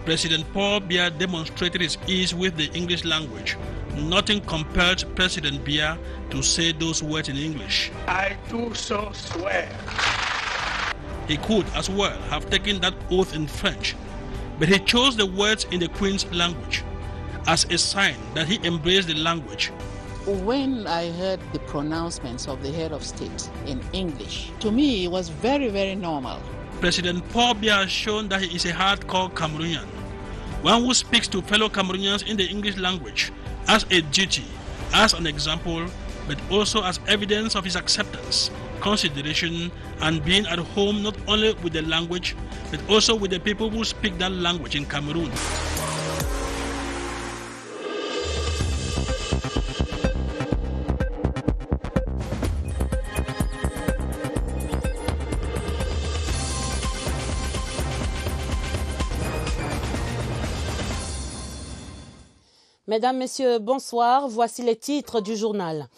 President Paul Biya demonstrated his ease with the English language. Nothing compelled President Biya to say those words in English. I do so swear. He could as well have taken that oath in French, but he chose the words in the Queen's language as a sign that he embraced the language. When I heard the pronouncements of the head of state in English, to me it was very, very normal. President Paul Biya has shown that he is a hardcore Cameroonian, one who speaks to fellow Cameroonians in the English language as a duty, as an example, but also as evidence of his acceptance, consideration, and being at home not only with the language, but also with the people who speak that language in Cameroon. Mesdames, Messieurs, bonsoir. Voici les titres du journal.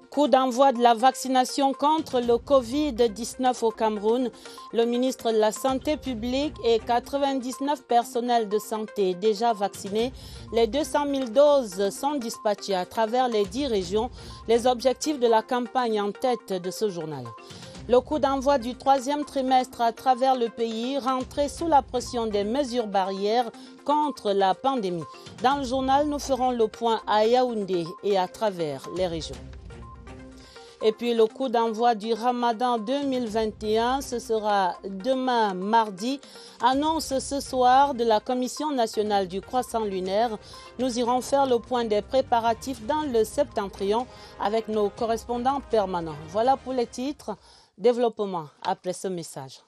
Coup d'envoi de la vaccination contre le Covid-19 au Cameroun. Le ministre de la Santé publique et 99 personnels de santé déjà vaccinés. Les 200 000 doses sont dispatchées à travers les 10 régions. Les objectifs de la campagne en tête de ce journal. Le coup d'envoi du 3e trimestre à travers le pays, rentré sous la pression des mesures barrières contre la pandémie. Dans le journal, nous ferons le point à Yaoundé et à travers les régions. Et puis le coup d'envoi du Ramadan 2021, ce sera demain mardi. Annonce ce soir de la Commission nationale du croissant lunaire. Nous irons faire le point des préparatifs dans le septentrion avec nos correspondants permanents. Voilà pour les titres. Développement après ce message.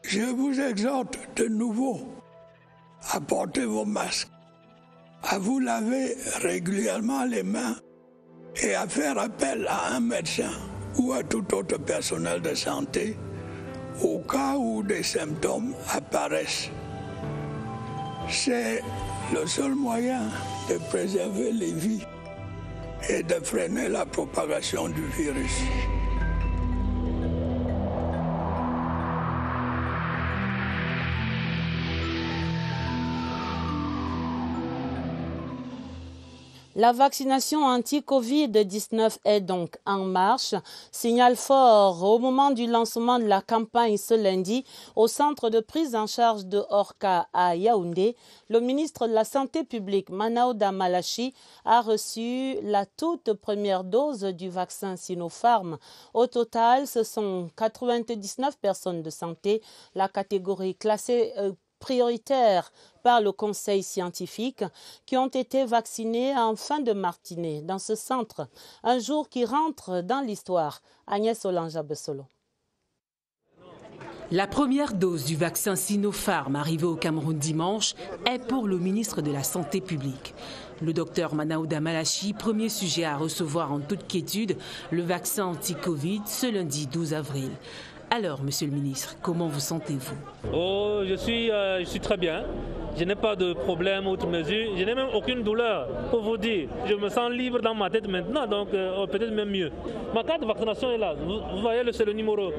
Je vous exhorte de nouveau à porter vos masques, à vous laver régulièrement les mains et à faire appel à un médecin ou à tout autre personnel de santé au cas où des symptômes apparaissent. C'est le seul moyen de préserver les vies et de freiner la propagation du virus. La vaccination anti-Covid-19 est donc en marche. Signal fort au moment du lancement de la campagne ce lundi au centre de prise en charge de Orca à Yaoundé. Le ministre de la Santé publique, Manaouda Malachi, a reçu la toute première dose du vaccin Sinopharm. Au total, ce sont 99 personnes de santé, la catégorie classée prioritaires par le conseil scientifique qui ont été vaccinés en fin de matinée dans ce centre. Un jour qui rentre dans l'histoire. Agnès Olanja-Bessolo. La première dose du vaccin Sinopharm arrivé au Cameroun dimanche est pour le ministre de la Santé publique. Le docteur Manaouda Malachi, premier sujet à recevoir en toute quiétude le vaccin anti-Covid ce lundi 12 avril. Alors, monsieur le ministre, comment vous sentez-vous? Je suis très bien. Je n'ai pas de problème outre mesure. Je n'ai même aucune douleur, pour vous dire. Je me sens libre dans ma tête maintenant, donc peut-être même mieux. Ma carte de vaccination est là. Vous voyez, c'est le numéro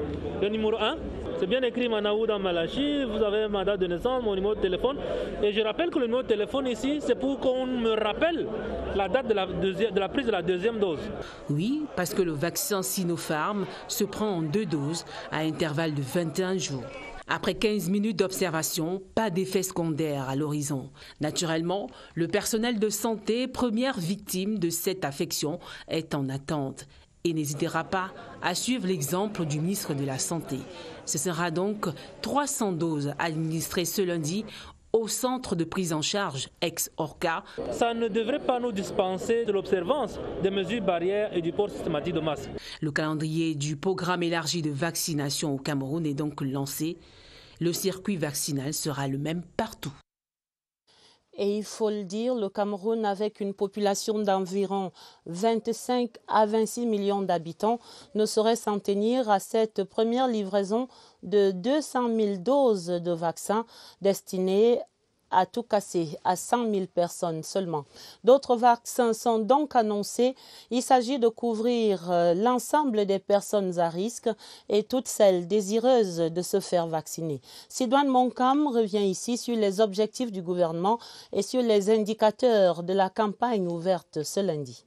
1. C'est bien écrit Manaouda Malachi. Vous avez ma date de naissance, mon numéro de téléphone. Et je rappelle que le numéro de téléphone ici, c'est pour qu'on me rappelle la date de la prise de la deuxième dose. Oui, parce que le vaccin Sinopharm se prend en 2 doses à intervalle de 21 jours. Après 15 minutes d'observation, pas d'effet secondaire à l'horizon. Naturellement, le personnel de santé, première victime de cette affection, est en attente et n'hésitera pas à suivre l'exemple du ministre de la Santé. Ce sera donc 300 doses administrées ce lundi au centre de prise en charge ex-Orca. Ça ne devrait pas nous dispenser de l'observance des mesures barrières et du port systématique de masques. Le calendrier du programme élargi de vaccination au Cameroun est donc lancé. Le circuit vaccinal sera le même partout. Et il faut le dire, le Cameroun, avec une population d'environ 25 à 26 millions d'habitants, ne saurait s'en tenir à cette première livraison de 200 000 doses de vaccins destinées à tout casser à 100 000 personnes seulement. D'autres vaccins sont donc annoncés. Il s'agit de couvrir l'ensemble des personnes à risque et toutes celles désireuses de se faire vacciner. Sidoine Moncam revient ici sur les objectifs du gouvernement et sur les indicateurs de la campagne ouverte ce lundi.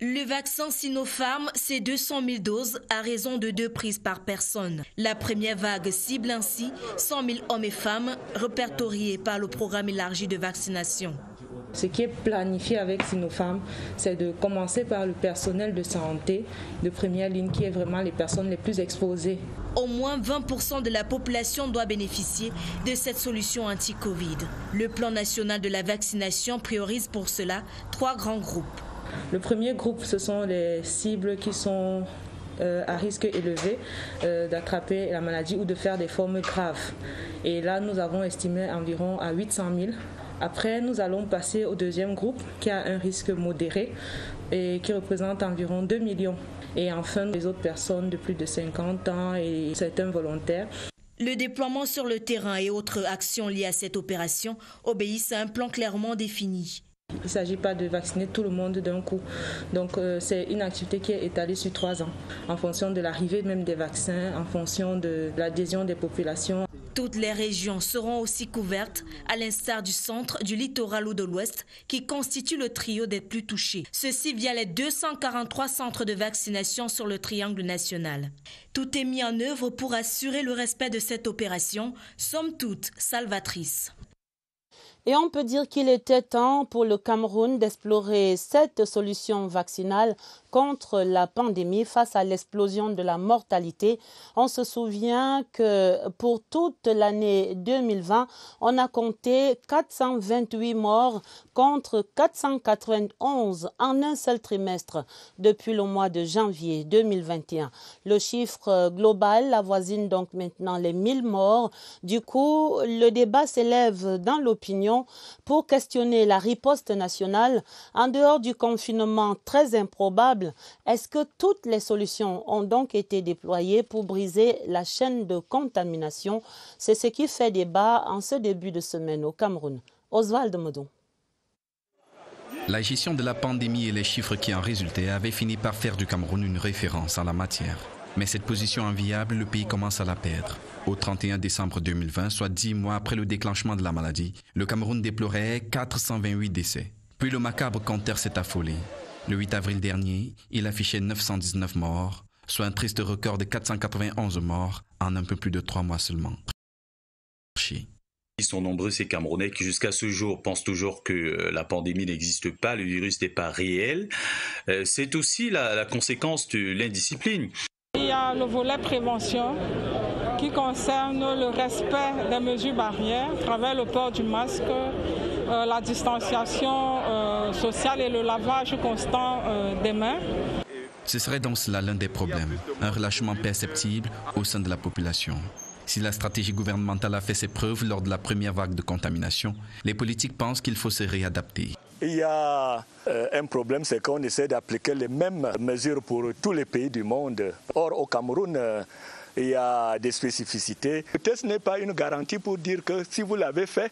Le vaccin Sinopharm, c'est 200 000 doses à raison de 2 prises par personne. La première vague cible ainsi 100 000 hommes et femmes répertoriés par le programme élargi de vaccination. Ce qui est planifié avec Sinopharm, c'est de commencer par le personnel de santé de première ligne qui est vraiment les personnes les plus exposées. Au moins 20% de la population doit bénéficier de cette solution anti-Covid. Le plan national de la vaccination priorise pour cela 3 grands groupes. Le premier groupe, ce sont les cibles qui sont à risque élevé d'attraper la maladie ou de faire des formes graves. Et là, nous avons estimé environ à 800 000. Après, nous allons passer au deuxième groupe qui a un risque modéré et qui représente environ 2 millions. Et enfin, les autres personnes de plus de 50 ans et certains volontaires. Le déploiement sur le terrain et autres actions liées à cette opération obéissent à un plan clairement défini. Il ne s'agit pas de vacciner tout le monde d'un coup. Donc c'est une activité qui est étalée sur 3 ans, en fonction de l'arrivée même des vaccins, en fonction de l'adhésion des populations. Toutes les régions seront aussi couvertes, à l'instar du centre, du littoral ou de l'ouest, qui constitue le trio des plus touchés. Ceci via les 243 centres de vaccination sur le triangle national. Tout est mis en œuvre pour assurer le respect de cette opération, somme toute salvatrice. Et on peut dire qu'il était temps pour le Cameroun d'explorer cette solution vaccinale contre la pandémie face à l'explosion de la mortalité. On se souvient que pour toute l'année 2020, on a compté 428 morts contre 491 en un seul trimestre depuis le mois de janvier 2021. Le chiffre global avoisine donc maintenant les 1000 morts. Du coup, le débat s'élève dans l'opinion pour questionner la riposte nationale en dehors du confinement très improbable. Est-ce que toutes les solutions ont donc été déployées pour briser la chaîne de contamination? C'est ce qui fait débat en ce début de semaine au Cameroun. Oswald Modon. La gestion de la pandémie et les chiffres qui en résultaient avaient fini par faire du Cameroun une référence en la matière. Mais cette position inviable, le pays commence à la perdre. Au 31 décembre 2020, soit 10 mois après le déclenchement de la maladie, le Cameroun déplorait 428 décès. Puis le macabre compteur s'est affolé. Le 8 avril dernier, il affichait 919 morts, soit un triste record de 491 morts en un peu plus de 3 mois seulement. Ils sont nombreux ces Camerounais qui jusqu'à ce jour pensent toujours que la pandémie n'existe pas, le virus n'est pas réel. C'est aussi la conséquence de l'indiscipline. Il y a le volet prévention qui concerne le respect des mesures barrières à travers le port du masque, la distanciation sociale et le lavage constant des mains. Ce serait donc cela l'un des problèmes, un relâchement perceptible au sein de la population. Si la stratégie gouvernementale a fait ses preuves lors de la première vague de contamination, les politiques pensent qu'il faut se réadapter. Il y a un problème, c'est qu'on essaie d'appliquer les mêmes mesures pour tous les pays du monde. Or, au Cameroun, il y a des spécificités. Le test n'est pas une garantie pour dire que si vous l'avez fait,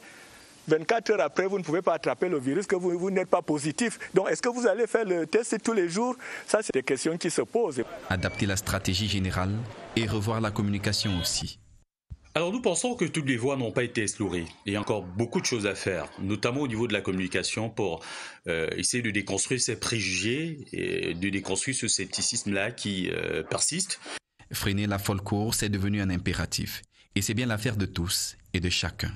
24 heures après, vous ne pouvez pas attraper le virus, que vous n'êtes pas positif. Donc, est-ce que vous allez faire le test tous les jours? Ça, c'est des questions qui se posent. Adapter la stratégie générale et revoir la communication aussi. Alors nous pensons que toutes les voies n'ont pas été explorées. Il y a encore beaucoup de choses à faire, notamment au niveau de la communication pour essayer de déconstruire ces préjugés et de déconstruire ce scepticisme-là qui persiste. Freiner la folle course est devenu un impératif. Et c'est bien l'affaire de tous et de chacun.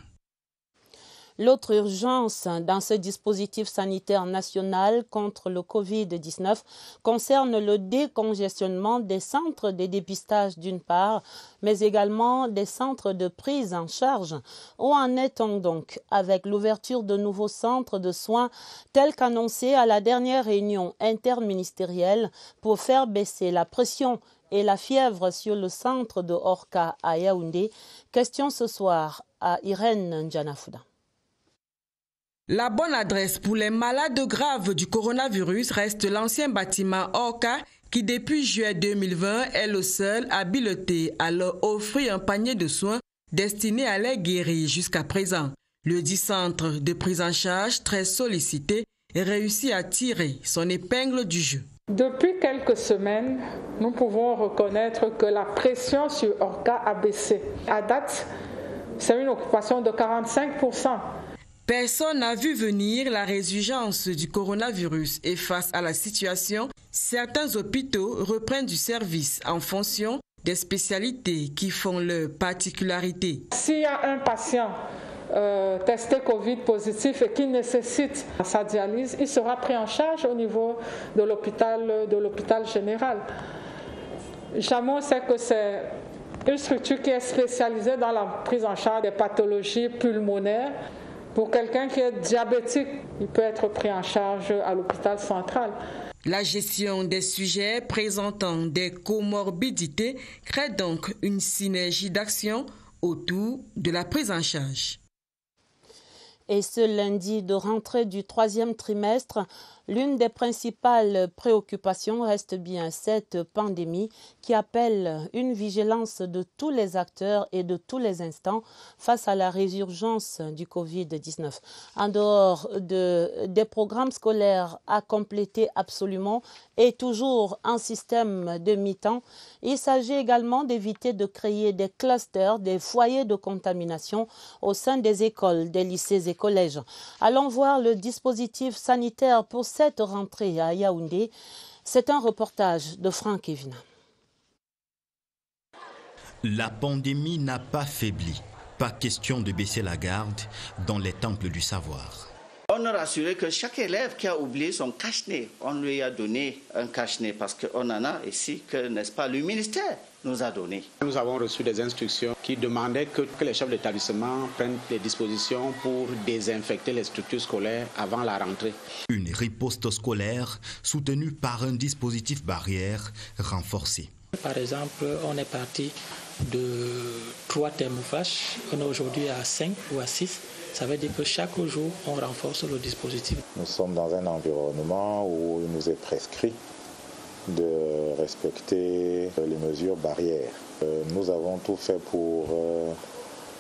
L'autre urgence dans ce dispositif sanitaire national contre le Covid-19 concerne le décongestionnement des centres de dépistage d'une part, mais également des centres de prise en charge. Où en est-on donc avec l'ouverture de nouveaux centres de soins tels qu'annoncé à la dernière réunion interministérielle pour faire baisser la pression et la fièvre sur le centre de Orca à Yaoundé? Question ce soir à Irène Ndjanafouda. La bonne adresse pour les malades graves du coronavirus reste l'ancien bâtiment Orca qui depuis juillet 2020 est le seul habilité à leur offrir un panier de soins destiné à les guérir jusqu'à présent. Le dit centre de prise en charge, très sollicité, réussit à tirer son épingle du jeu. Depuis quelques semaines, nous pouvons reconnaître que la pression sur Orca a baissé. À date, c'est une occupation de 45%. Personne n'a vu venir la résurgence du coronavirus et face à la situation, certains hôpitaux reprennent du service en fonction des spécialités qui font leur particularité. S'il y a un patient testé Covid positif et qui nécessite sa dialyse, il sera pris en charge au niveau de l'hôpital général. Jamon sait que c'est une structure qui est spécialisée dans la prise en charge des pathologies pulmonaires. Pour quelqu'un qui est diabétique, il peut être pris en charge à l'hôpital central. La gestion des sujets présentant des comorbidités crée donc une synergie d'action autour de la prise en charge. Et ce lundi de rentrée du 3e trimestre, l'une des principales préoccupations reste bien cette pandémie qui appelle une vigilance de tous les acteurs et de tous les instants face à la résurgence du Covid-19. En dehors des programmes scolaires à compléter absolument et toujours en système de mi-temps, il s'agit également d'éviter de créer des clusters, des foyers de contamination au sein des écoles, des lycées et collèges. Allons voir le dispositif sanitaire pour cette rentrée à Yaoundé. C'est un reportage de Franck Evina. La pandémie n'a pas faibli. Pas question de baisser la garde dans les temples du savoir. On a rassuré que chaque élève qui a oublié son cache-nez, on lui a donné un cache-nez parce qu'on en a ici que, n'est-ce pas, le ministère nous a donné. Nous avons reçu des instructions qui demandaient que les chefs d'établissement prennent des dispositions pour désinfecter les structures scolaires avant la rentrée. Une riposte scolaire soutenue par un dispositif barrière renforcé. Par exemple, on est parti de 3 thermophages, on est aujourd'hui à 5 ou à 6. Ça veut dire que chaque jour, on renforce le dispositif. Nous sommes dans un environnement où il nous est prescrit de respecter les mesures barrières. Nous avons tout fait pour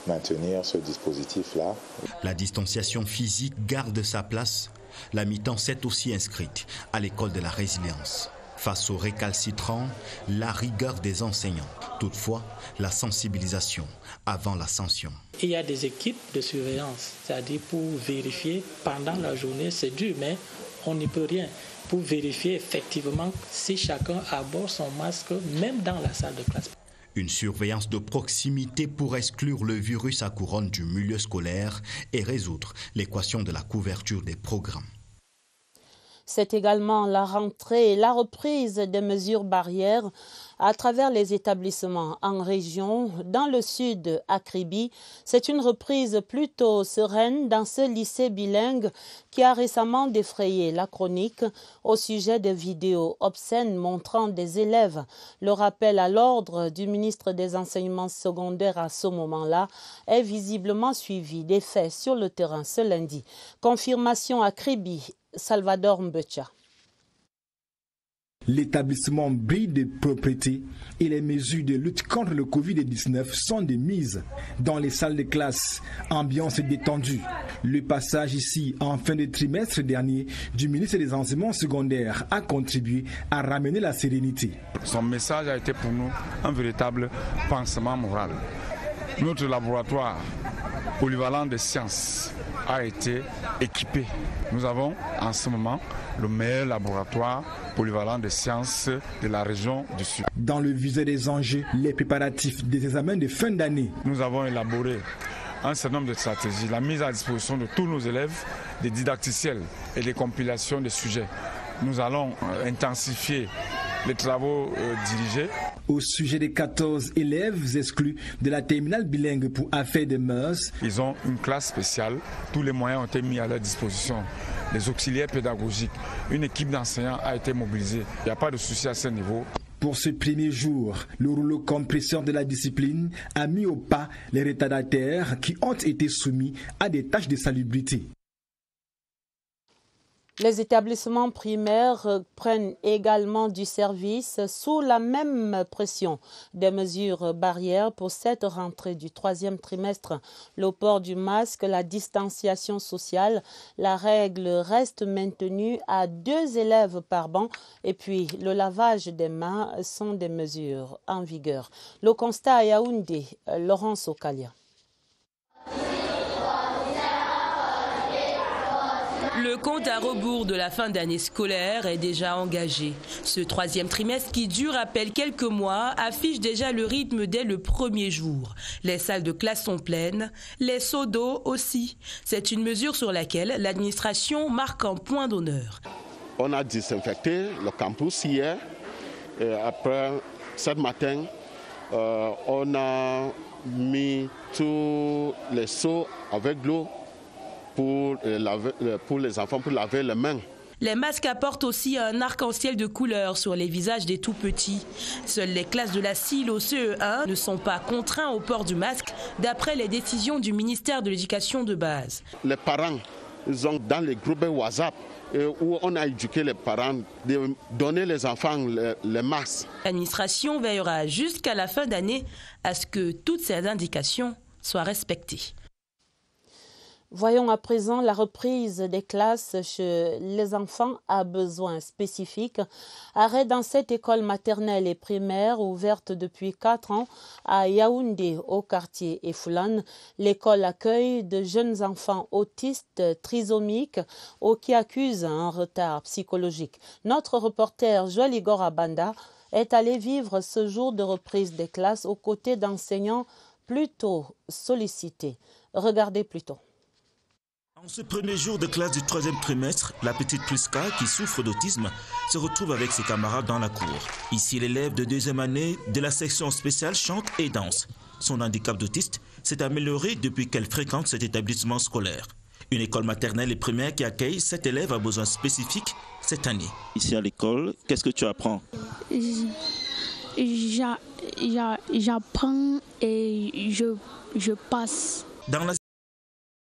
maintenir ce dispositif-là. La distanciation physique garde sa place. La mi-temps s'est aussi inscrite à l'école de la résilience. Face aux récalcitrants, la rigueur des enseignants. Toutefois, la sensibilisation avant la sanction. Il y a des équipes de surveillance, c'est-à-dire pour vérifier pendant la journée, c'est dur, mais on n'y peut rien. Pour vérifier effectivement si chacun aborde son masque, même dans la salle de classe. Une surveillance de proximité pour exclure le virus à couronne du milieu scolaire et résoudre l'équation de la couverture des programmes. C'est également la rentrée et la reprise des mesures barrières à travers les établissements en région. Dans le sud, à Kribi, c'est une reprise plutôt sereine dans ce lycée bilingue qui a récemment défrayé la chronique au sujet de vidéos obscènes montrant des élèves. Le rappel à l'ordre du ministre des Enseignements secondaires à ce moment-là est visiblement suivi des faits sur le terrain ce lundi. Confirmation à Kribi. Salvador Mbecha. L'établissement brille de propreté et les mesures de lutte contre le Covid-19 sont de mise dans les salles de classe. Ambiance détendue. Le passage ici en fin de trimestre dernier du ministre des Enseignements secondaires a contribué à ramener la sérénité. Son message a été pour nous un véritable pansement moral. Notre laboratoire polyvalent des sciences a été équipé. Nous avons en ce moment le meilleur laboratoire polyvalent des sciences de la région du Sud. Dans le viseur des enjeux, les préparatifs des examens de fin d'année. Nous avons élaboré un certain nombre de stratégies, la mise à disposition de tous nos élèves, des didacticiels et des compilations de sujets. Nous allons intensifier les travaux dirigés. Au sujet des 14 élèves exclus de la terminale bilingue pour affaires de mœurs. Ils ont une classe spéciale. Tous les moyens ont été mis à leur disposition. Les auxiliaires pédagogiques, une équipe d'enseignants a été mobilisée. Il n'y a pas de souci à ce niveau. Pour ce premier jour, le rouleau compresseur de la discipline a mis au pas les retardataires qui ont été soumis à des tâches de salubrité. Les établissements primaires prennent également du service sous la même pression. Des mesures barrières pour cette rentrée du 3e trimestre. Le port du masque, la distanciation sociale, la règle reste maintenue à 2 élèves par banc et puis le lavage des mains sont des mesures en vigueur. Le constat à Yaoundé, Laurence Okalia. Le compte à rebours de la fin d'année scolaire est déjà engagé. Ce 3e trimestre qui dure à peine quelques mois affiche déjà le rythme dès le premier jour. Les salles de classe sont pleines, les seaux d'eau aussi. C'est une mesure sur laquelle l'administration marque un point d'honneur. On a désinfecté le campus hier et après ce matin, on a mis tous les seaux avec l'eau pour les enfants, pour laver les mains. Les masques apportent aussi un arc-en-ciel de couleurs sur les visages des tout-petits. Seules les classes de la CIL au CE1 ne sont pas contraints au port du masque, d'après les décisions du ministère de l'Éducation de base. Les parents, ils ont dans les groupes WhatsApp où on a éduqué les parents de donner les enfants les masques. L'administration veillera jusqu'à la fin d'année à ce que toutes ces indications soient respectées. Voyons à présent la reprise des classes chez les enfants à besoins spécifiques. Arrêt dans cette école maternelle et primaire ouverte depuis 4 ans à Yaoundé, au quartier Efoulan. L'école accueille de jeunes enfants autistes trisomiques ou qui accusent un retard psychologique. Notre reporter Joël Igor Abanda est allé vivre ce jour de reprise des classes aux côtés d'enseignants plutôt sollicités. Regardez plutôt. En ce premier jour de classe du 3e trimestre, la petite Priska, qui souffre d'autisme, se retrouve avec ses camarades dans la cour. Ici, l'élève de 2e année de la section spéciale chante et danse. Son handicap d'autiste s'est amélioré depuis qu'elle fréquente cet établissement scolaire. Une école maternelle et primaire qui accueille 7 élèves à besoins spécifiques cette année. Ici à l'école, qu'est-ce que tu apprends? J'apprends et je passe. Dans la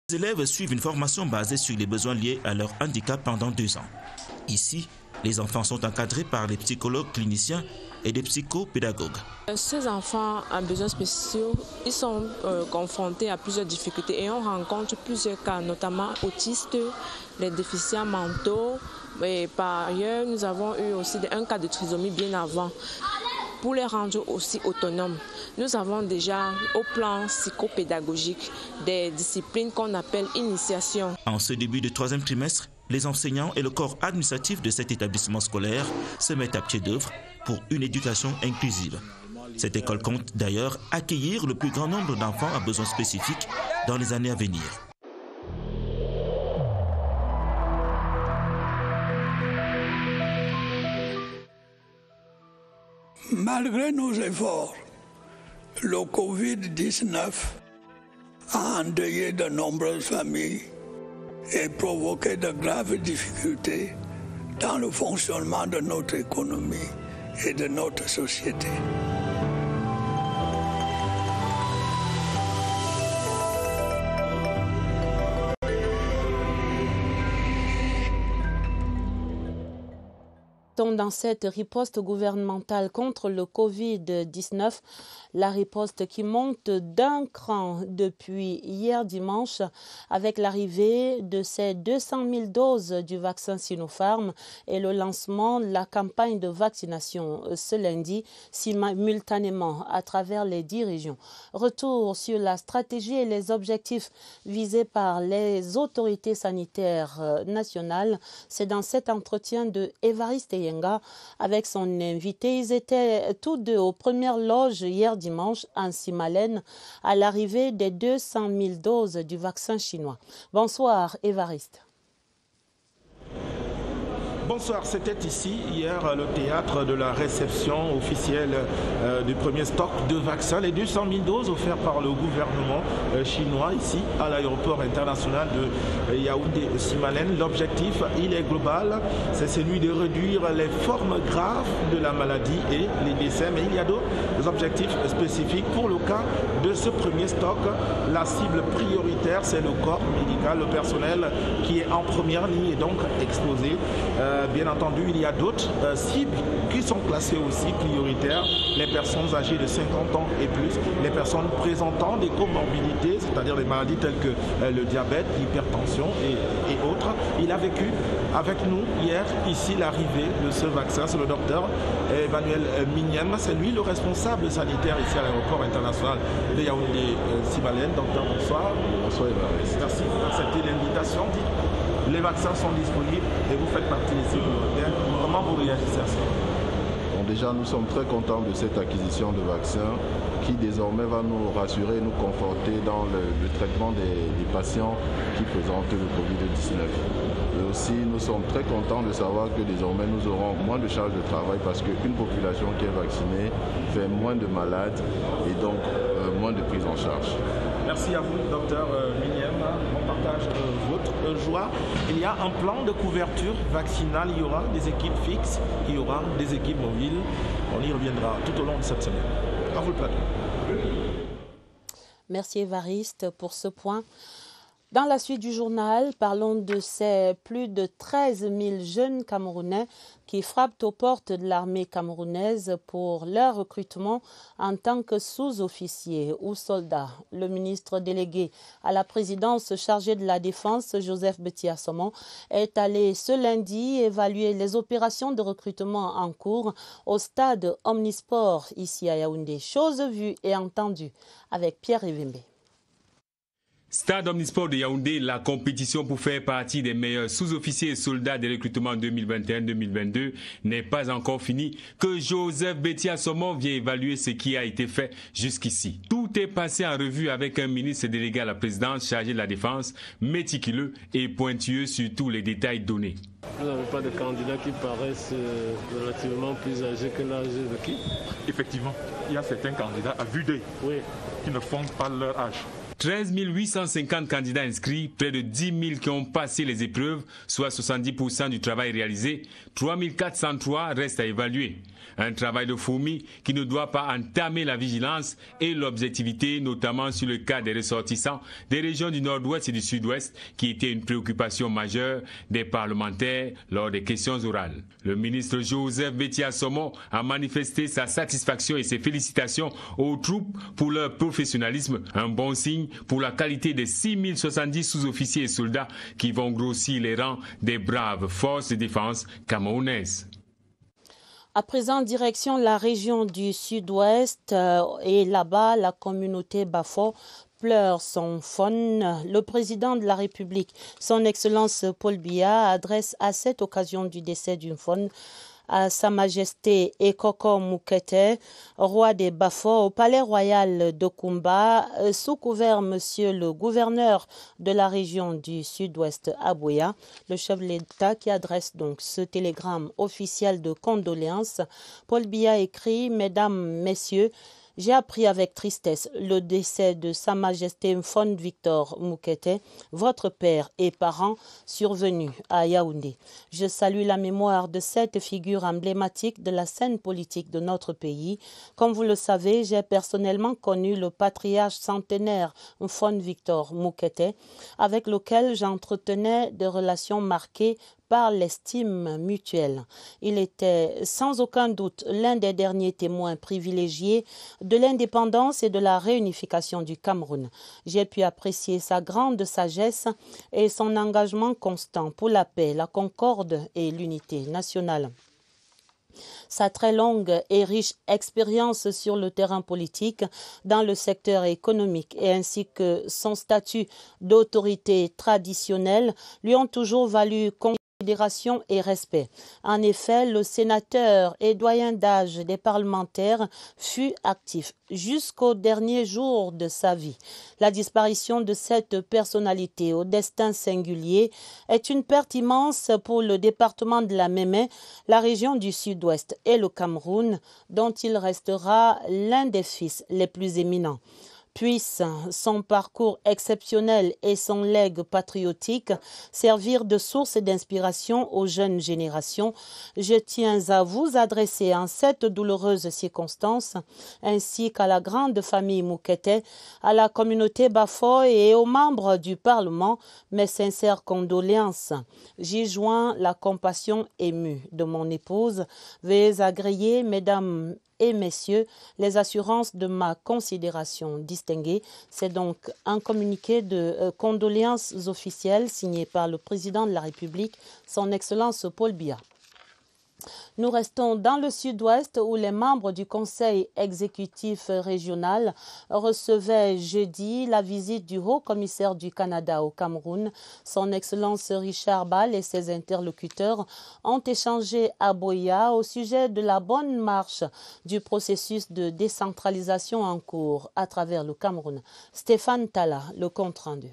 les élèves suivent une formation basée sur les besoins liés à leur handicap pendant 2 ans. Ici, les enfants sont encadrés par les psychologues cliniciens et des psychopédagogues. Ces enfants à besoins spéciaux, ils sont confrontés à plusieurs difficultés et on rencontre plusieurs cas, notamment autistes, les déficients mentaux. Et par ailleurs, nous avons eu aussi un cas de trisomie bien avant. Pour les rendre aussi autonomes, nous avons déjà au plan psychopédagogique des disciplines qu'on appelle initiation. En ce début de 3e trimestre, les enseignants et le corps administratif de cet établissement scolaire se mettent à pied d'œuvre pour une éducation inclusive. Cette école compte d'ailleurs accueillir le plus grand nombre d'enfants à besoins spécifiques dans les années à venir. Malgré nos efforts, le Covid-19 a endeuillé de nombreuses familles et provoqué de graves difficultés dans le fonctionnement de notre économie et de notre société. Dans cette riposte gouvernementale contre le Covid-19, la riposte qui monte d'un cran depuis hier dimanche avec l'arrivée de ces 200 000 doses du vaccin Sinopharm et le lancement de la campagne de vaccination ce lundi simultanément à travers les 10 régions. Retour sur la stratégie et les objectifs visés par les autorités sanitaires nationales. C'est dans cet entretien de Évariste Yenga avec son invité. Ils étaient tous deux aux premières loges hier dimanche en Simalène à l'arrivée des 200 000 doses du vaccin chinois. Bonsoir Évariste. Bonsoir, c'était ici hier le théâtre de la réception officielle du premier stock de vaccins, les 200 000 doses offertes par le gouvernement chinois ici à l'aéroport international de Yaoundé-Simalène. L'objectif, il est global, c'est celui de réduire les formes graves de la maladie et les décès, mais il y a d'autres objectifs spécifiques. Pour le cas de ce premier stock, la cible prioritaire, c'est le corps médical, le personnel qui est en première ligne et donc exposé. Bien entendu, il y a d'autres cibles qui sont classées aussi prioritaires, les personnes âgées de 50 ans et plus, les personnes présentant des comorbidités, c'est-à-dire des maladies telles que le diabète, l'hypertension et autres. Il a vécu avec nous hier ici l'arrivée de ce vaccin, c'est le docteur Emmanuel Mignem, c'est lui le responsable sanitaire ici à l'aéroport international de Yaoundé-Simalène. Docteur, bonsoir. Bonsoir, Évariste. Merci d'accepter l'invitation. Les vaccins sont disponibles et vous faites partie des cibles prioritaires. Comment vous réagissez à ça? Bon, déjà, nous sommes très contents de cette acquisition de vaccins qui désormais va nous rassurer et nous conforter dans le traitement des patients qui présentent le Covid-19. Et aussi, nous sommes très contents de savoir que désormais nous aurons moins de charges de travail parce qu'une population qui est vaccinée fait moins de malades et donc moins de prise en charge. Merci à vous, docteur Mignem. On partage votre joie. Il y a un plan de couverture vaccinale. Il y aura des équipes fixes, il y aura des équipes mobiles. On y reviendra tout au long de cette semaine. À vous le plateau. Merci Évariste pour ce point. Dans la suite du journal, parlons de ces plus de 13 000 jeunes Camerounais qui frappent aux portes de l'armée camerounaise pour leur recrutement en tant que sous-officiers ou soldats. Le ministre délégué à la présidence chargé de la Défense, Joseph Betty-Assomon, est allé ce lundi évaluer les opérations de recrutement en cours au stade Omnisport ici à Yaoundé. Chose vue et entendue avec Pierre Evembe. Stade Omnisport de Yaoundé, la compétition pour faire partie des meilleurs sous-officiers et soldats des recrutements 2021-2022 n'est pas encore finie que Joseph Betty-Assomon vient évaluer ce qui a été fait jusqu'ici. Tout est passé en revue avec un ministre délégué à la présidence chargé de la défense, méticuleux et pointueux sur tous les détails donnés. Vous n'avez pas de candidats qui paraissent relativement plus âgés que l'âge requis? Effectivement, il y a certains candidats à vue d'œil qui ne font pas leur âge. 13 850 candidats inscrits, près de 10 000 qui ont passé les épreuves, soit 70% du travail réalisé. 3 403 restent à évaluer. Un travail de fourmi qui ne doit pas entamer la vigilance et l'objectivité, notamment sur le cas des ressortissants des régions du nord-ouest et du sud-ouest, qui était une préoccupation majeure des parlementaires lors des questions orales. Le ministre Joseph Betty-Assomon a manifesté sa satisfaction et ses félicitations aux troupes pour leur professionnalisme, un bon signe pour la qualité des 6 070 sous-officiers et soldats qui vont grossir les rangs des braves forces de défense camerounaises. À présent, direction la région du sud-ouest et là-bas, la communauté Bafo pleure son faune. Le président de la République, son Excellence Paul Biya, adresse à cette occasion du décès d'une faune à Sa Majesté Ekoko Moukete, roi des Bafo, au palais royal de Kumba, sous couvert monsieur le gouverneur de la région du sud-ouest Abouya, le chef de l'État qui adresse donc ce télégramme officiel de condoléances. Paul Biya écrit: Mesdames, Messieurs, j'ai appris avec tristesse le décès de Sa Majesté Mfon Victor Moukete, votre père et parent, survenu à Yaoundé. Je salue la mémoire de cette figure emblématique de la scène politique de notre pays. Comme vous le savez, j'ai personnellement connu le patriarche centenaire Mfon Victor Moukete, avec lequel j'entretenais des relations marquées par l'estime mutuelle. Il était sans aucun doute l'un des derniers témoins privilégiés de l'indépendance et de la réunification du Cameroun. J'ai pu apprécier sa grande sagesse et son engagement constant pour la paix, la concorde et l'unité nationale. Sa très longue et riche expérience sur le terrain politique dans le secteur économique et ainsi que son statut d'autorité traditionnelle lui ont toujours valu Considération et respect. En effet, le sénateur et doyen d'âge des parlementaires fut actif jusqu'au dernier jour de sa vie. La disparition de cette personnalité au destin singulier est une perte immense pour le département de la Mémé, la région du Sud-Ouest et le Cameroun, dont il restera l'un des fils les plus éminents. Puisse son parcours exceptionnel et son legs patriotique servir de source d'inspiration aux jeunes générations. Je tiens à vous adresser en cette douloureuse circonstance, ainsi qu'à la grande famille Moukete, à la communauté Bafoy et aux membres du Parlement, mes sincères condoléances. J'y joins la compassion émue de mon épouse. Veuillez agréer, mesdames et messieurs, les assurances de ma considération distinguée. C'est donc un communiqué de condoléances officielles signé par le président de la République, son Excellence Paul Biya. Nous restons dans le Sud-Ouest où les membres du Conseil exécutif régional recevaient jeudi la visite du haut-commissaire du Canada au Cameroun. Son Excellence Richard Ball et ses interlocuteurs ont échangé à Boya au sujet de la bonne marche du processus de décentralisation en cours à travers le Cameroun. Stéphane Talla, le compte-rendu.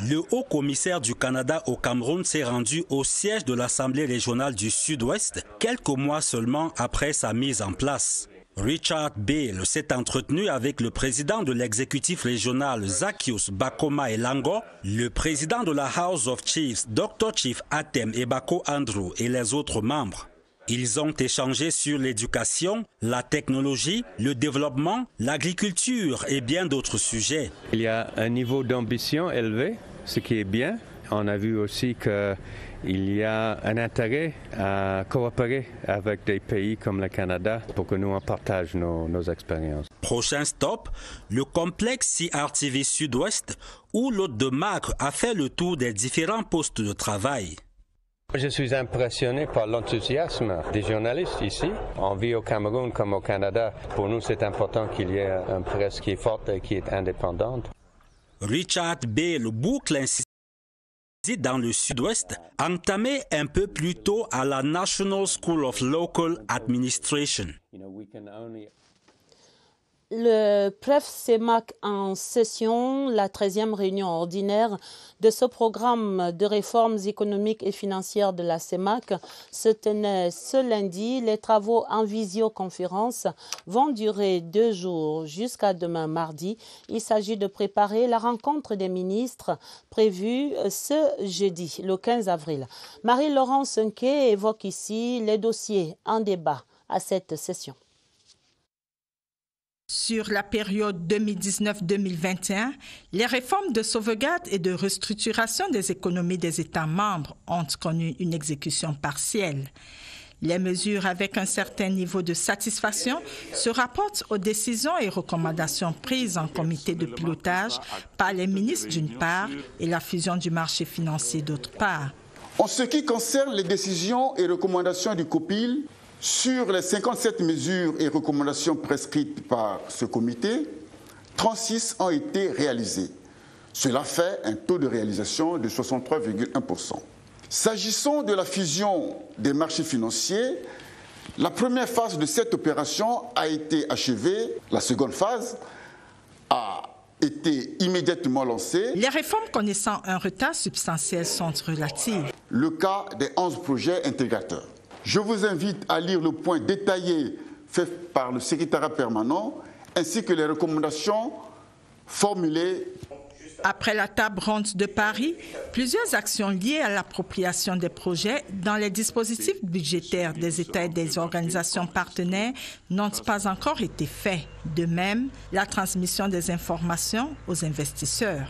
Le haut-commissaire du Canada au Cameroun s'est rendu au siège de l'Assemblée régionale du Sud-Ouest quelques mois seulement après sa mise en place. Richard Bale s'est entretenu avec le président de l'exécutif régional Zaccheus Bakoma Elango, le président de la House of Chiefs Dr Chief Atem Ebako Andrew et les autres membres. Ils ont échangé sur l'éducation, la technologie, le développement, l'agriculture et bien d'autres sujets. Il y a un niveau d'ambition élevé, ce qui est bien. On a vu aussi qu'il y a un intérêt à coopérer avec des pays comme le Canada pour que nous partagions nos expériences. Prochain stop, le complexe CRTV Sud-Ouest où l'hôte de marque a fait le tour des différents postes de travail. Je suis impressionné par l'enthousiasme des journalistes ici. On vit au Cameroun comme au Canada. Pour nous, c'est important qu'il y ait une presse qui est forte et qui est indépendante. Richard Bale boucle ainsi dans le Sud-Ouest, entamé un peu plus tôt à la National School of Local Administration. Le PREF-CEMAC en session, la 13e réunion ordinaire de ce programme de réformes économiques et financières de la CEMAC se tenait ce lundi. Les travaux en visioconférence vont durer 2 jours jusqu'à demain mardi. Il s'agit de préparer la rencontre des ministres prévue ce jeudi, le 15 avril. Marie-Laurence Nké évoque ici les dossiers en débat à cette session. Sur la période 2019-2021, les réformes de sauvegarde et de restructuration des économies des États membres ont connu une exécution partielle. Les mesures avec un certain niveau de satisfaction se rapportent aux décisions et recommandations prises en comité de pilotage par les ministres d'une part et la fusion du marché financier d'autre part. En ce qui concerne les décisions et recommandations du COPIL, sur les 57 mesures et recommandations prescrites par ce comité, 36 ont été réalisées. Cela fait un taux de réalisation de 63,1%. S'agissant de la fusion des marchés financiers, la première phase de cette opération a été achevée. La seconde phase a été immédiatement lancée. Les réformes connaissant un retard substantiel sont relatives. Le cas des 11 projets intégrateurs. Je vous invite à lire le point détaillé fait par le secrétariat permanent ainsi que les recommandations formulées. Après la table ronde de Paris, plusieurs actions liées à l'appropriation des projets dans les dispositifs budgétaires des États et des organisations partenaires n'ont pas encore été faites. De même, la transmission des informations aux investisseurs.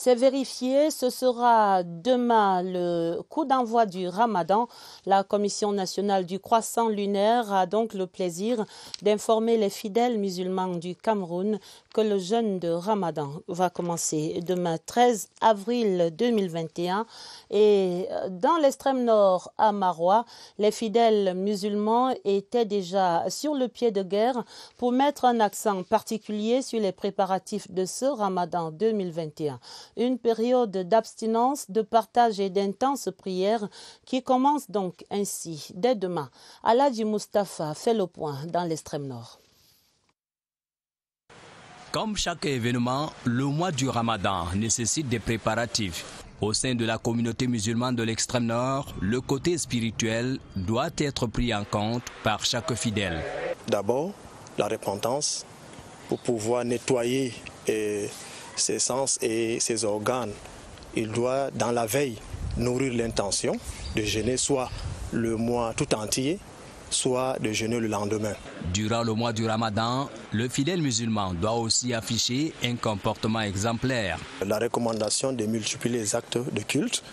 C'est vérifié, ce sera demain le coup d'envoi du Ramadan. La Commission nationale du croissant lunaire a donc le plaisir d'informer les fidèles musulmans du Cameroun que le jeûne de Ramadan va commencer demain 13 avril 2021. Et dans l'extrême nord à Maroua, les fidèles musulmans étaient déjà sur le pied de guerre pour mettre un accent particulier sur les préparatifs de ce Ramadan 2021. Une période d'abstinence, de partage et d'intenses prières qui commence donc ainsi dès demain. Aladji Mustafa fait le point dans l'extrême nord. Comme chaque événement, le mois du Ramadan nécessite des préparatifs. Au sein de la communauté musulmane de l'extrême nord, le côté spirituel doit être pris en compte par chaque fidèle. D'abord, la repentance pour pouvoir nettoyer ses sens et ses organes. Il doit, dans la veille, nourrir l'intention de jeûner soit le mois tout entier, soit de jeûner le lendemain. Durant le mois du Ramadan, le fidèle musulman doit aussi afficher un comportement exemplaire. La recommandation de multiplier les actes de culte,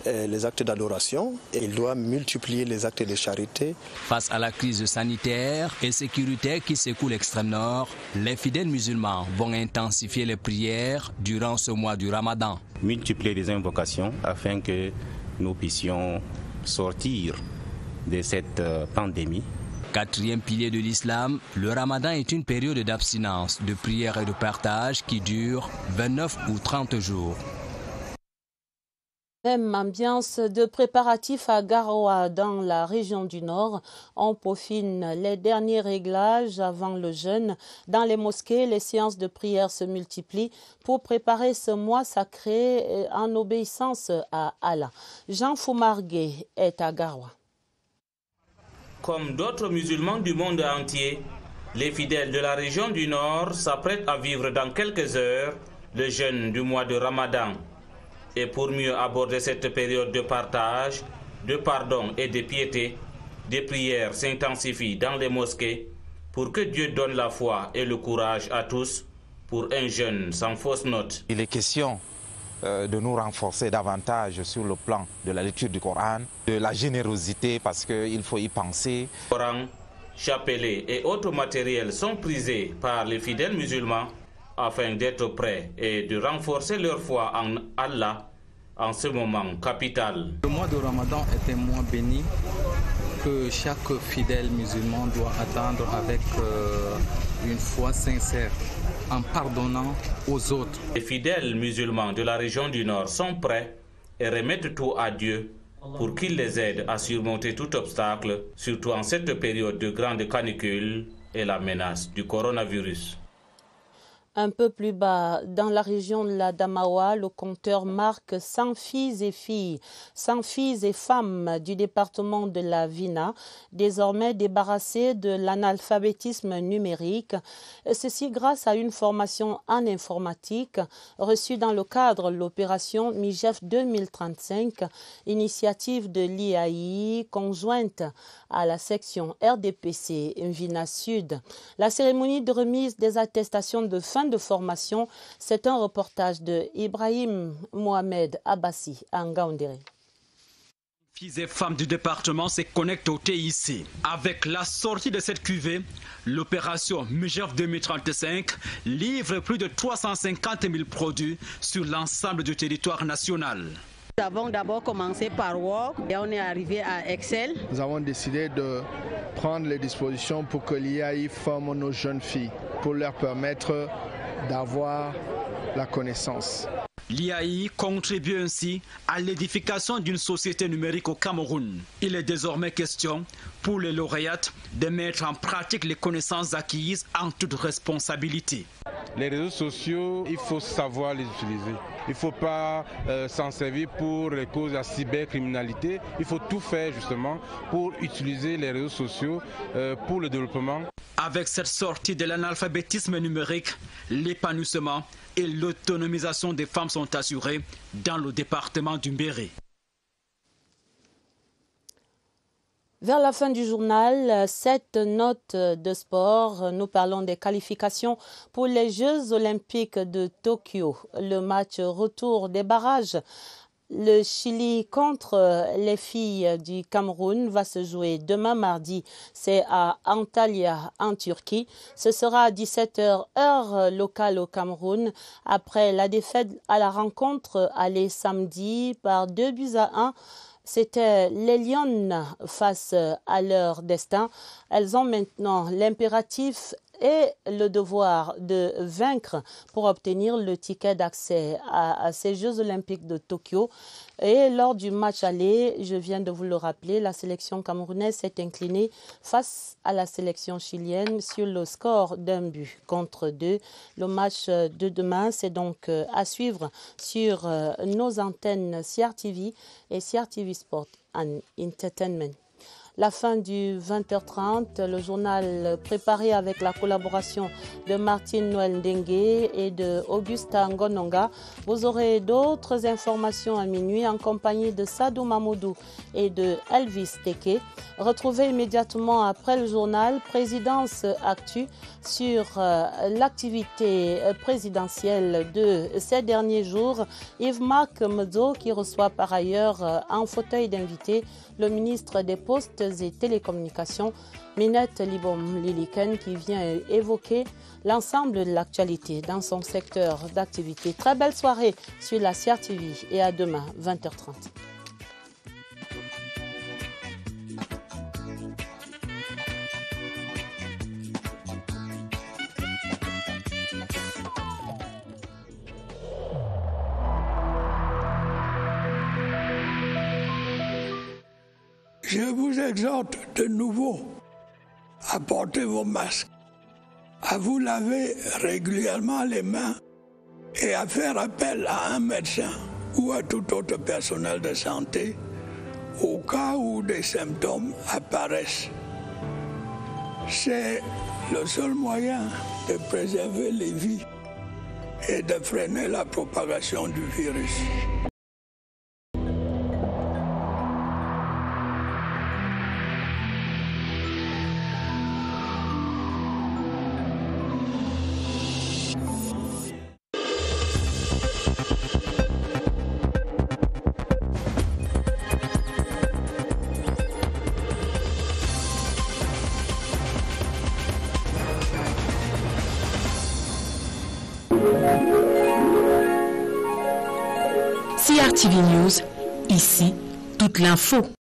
les actes d'adoration, et il doit multiplier les actes de charité. Face à la crise sanitaire et sécuritaire qui secoue l'extrême nord, les fidèles musulmans vont intensifier les prières durant ce mois du Ramadan. Multiplier les invocations afin que nous puissions sortir de cette pandémie. Quatrième pilier de l'islam, le Ramadan est une période d'abstinence, de prière et de partage qui dure 29 ou 30 jours. Même ambiance de préparatifs à Garoua dans la région du Nord. On peaufine les derniers réglages avant le jeûne. Dans les mosquées, les séances de prière se multiplient pour préparer ce mois sacré en obéissance à Allah. Jean Foumargué est à Garoua. Comme d'autres musulmans du monde entier, les fidèles de la région du Nord s'apprêtent à vivre dans quelques heures le jeûne du mois de Ramadan. Et pour mieux aborder cette période de partage, de pardon et de piété, des prières s'intensifient dans les mosquées pour que Dieu donne la foi et le courage à tous pour un jeûne sans fausse note. Il est question de nous renforcer davantage sur le plan de la lecture du Coran, de la générosité parce qu'il faut y penser. Coran, chapelet et autres matériels sont prisés par les fidèles musulmans afin d'être prêts et de renforcer leur foi en Allah en ce moment capital. Le mois de Ramadan est un mois béni que chaque fidèle musulman doit attendre avec une foi sincère, en pardonnant aux autres. Les fidèles musulmans de la région du Nord sont prêts et remettent tout à Dieu pour qu'il les aide à surmonter tout obstacle, surtout en cette période de grande canicule et la menace du coronavirus. Un peu plus bas, dans la région de la Damawa, le compteur marque 100 filles et femmes du département de la Vina, désormais débarrassées de l'analphabétisme numérique. Ceci grâce à une formation en informatique reçue dans le cadre de l'opération MIGEF 2035, initiative de l'IAI conjointe à la section RDPC Vina Sud. La cérémonie de remise des attestations de fin de formation, c'est un reportage de Ibrahim Mohamed Abbassi à Ngaoundéré. Filles et femmes du département se connectent au TIC. Avec la sortie de cette cuvée, l'opération MIGEF 2035 livre plus de 350 000 produits sur l'ensemble du territoire national. Nous avons d'abord commencé par Word et on est arrivé à Excel. Nous avons décidé de prendre les dispositions pour que l'IAI forme nos jeunes filles, pour leur permettre d'avoir la connaissance. L'IAI contribue ainsi à l'édification d'une société numérique au Cameroun. Il est désormais question pour les lauréates de mettre en pratique les connaissances acquises en toute responsabilité. Les réseaux sociaux, il faut savoir les utiliser. Il ne faut pas s'en servir pour les causes de la cybercriminalité. Il faut tout faire justement pour utiliser les réseaux sociaux pour le développement. Avec cette sortie de l'analphabétisme numérique, l'épanouissement et l'autonomisation des femmes sont assurées dans le département du Mbéré. Vers la fin du journal, cette note de sport, nous parlons des qualifications pour les Jeux olympiques de Tokyo. Le match retour des barrages, le Chili contre les filles du Cameroun va se jouer demain mardi. C'est à Antalya en Turquie. Ce sera à 17h heure locale au Cameroun. Après la défaite à la rencontre allée samedi par 2-1 C'étaient les Lionnes face à leur destin. Elles ont maintenant l'impératif et le devoir de vaincre pour obtenir le ticket d'accès à ces Jeux Olympiques de Tokyo. Et lors du match aller, je viens de vous le rappeler, la sélection camerounaise s'est inclinée face à la sélection chilienne sur le score d'1-2. Le match de demain, c'est donc à suivre sur nos antennes CRTV et CRTV Sport and Entertainment. La fin du 20h30, le journal préparé avec la collaboration de Martine Noël Dengue et de Augusta Ngononga. Vous aurez d'autres informations à minuit en compagnie de Sadou Mamoudou et de Elvis Teke. Retrouvez immédiatement après le journal Présidence Actu sur l'activité présidentielle de ces derniers jours. Yves-Marc Medzo qui reçoit par ailleurs en fauteuil d'invité le ministre des Postes et Télécommunications, Minette Libom-Liliken, qui vient évoquer l'ensemble de l'actualité dans son secteur d'activité. Très belle soirée sur la CRTV et à demain, 20h30. Je vous exhorte de nouveau à porter vos masques, à vous laver régulièrement les mains et à faire appel à un médecin ou à tout autre personnel de santé au cas où des symptômes apparaissent. C'est le seul moyen de préserver les vies et de freiner la propagation du virus. CRTV News, ici, toute l'info.